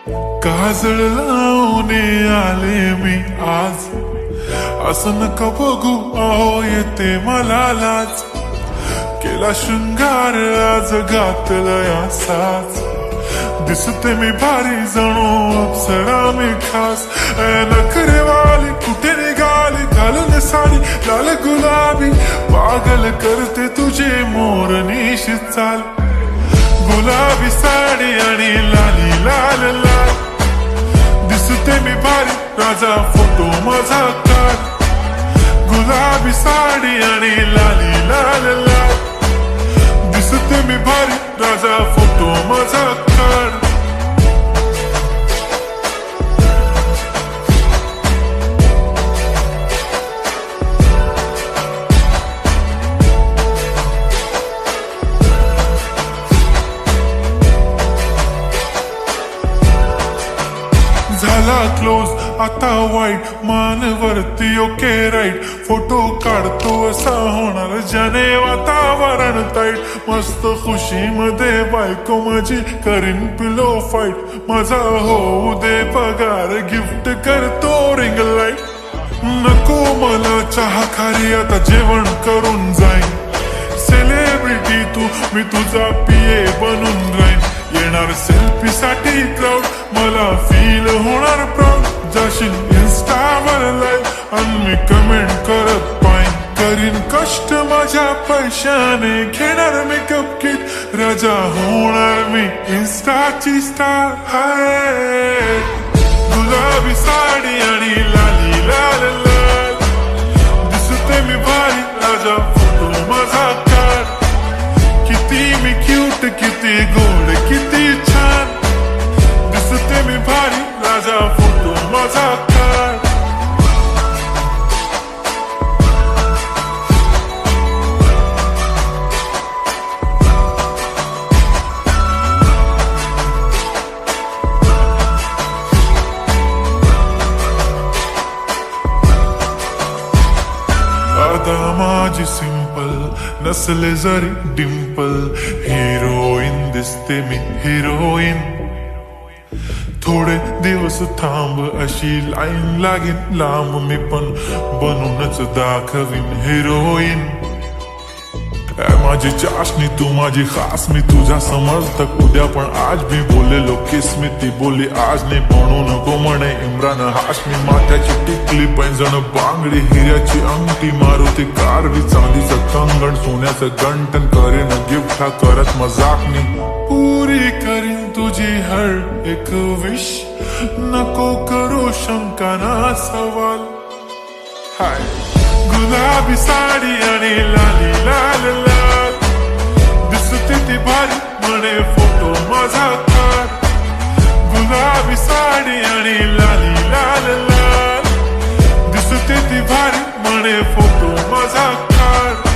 काजळ लावून आले मी आज, असं नका बघू अहो येते मला लाज. केला शृंगार आज घातला साज, दिसते मी भारी जणू अप्सरा मी खास. नखरेवाली कुठे निघाली घालून साडी लाल गुलाबी, पागल करते तुझे मोरनीश चाल. गुलाबी साडी आणि लाली लाल लाल, दिसते मी भारी राजा फोटो माझा काढ. गुलाबी साडी आणि लाली लाल लाल, दिसते मी भारी राजा फोटो माझा काढ. झाला क्लोज आता वाईट, मानवरती ओके राईट. फोटो काढतो असा होणार ज्याने वातावरण ताईट. मस्त खुशी मध्ये बायको माझी करीन पिलो फाईट. माझा होऊ दे पगार गिफ्ट करतो रिंग लाईट. नको मला चहा खारी आता जेवण करून जाईन. सेलिब्रिटी तू मी तुझा पिये बनून राहीन. येणार सेल्फी साठी क्राऊड मला फील होणार प्राऊड. जाशील इन्स्टावर लाईव्ह आणि मी कमेंट करत पाईन. करीन कष्ट माझ्या पैशाने घेणार मेकअप किट. राजा होणार मी इन्स्टाची स्टार. हाय गुलाबी साडी आणि लाली लाल लाल, दिसते मी भारी राजा फोटो माझा काढ. किती मी क्यूट किती गोड किती छान, दिसते मी भारी राजा फोटो माझा काढ. अदा माझी सिंपल नसले जरी डिंपल, हिरोईन दिसते मी हिरोईन. थोडे दिवस थांब अशी लाईन लागेल लांब, मी पण बनूनच दाखवीन हिरोईन. माझी चाशनी तू माझी खास, मी तुझा समर्थक उद्या पण आज मी बोलेलो किस मी. ती बोली आज नाही म्हणू नको म्हणे इम्रान हाशमी. माथ्याची टिकली पैंजण बांगडी हिऱ्याची अंगठी, मारुती कारवी चांदीचं कंगण सोन्याचं गंटन. करीन गिफ्ट हा करत मजाकनी, पुरी करीन तुझी हर एक विश. नको करू शंका ना सवाल. हाय गुलाबी साडी आणि लाली लाल लाल, दिसते ती भारी म्हणे फोटो माझा काढ. गुलाबी साडी आणि लाली लाल लाल, दिसते ती भारी म्हणे फोटो माझा काढ.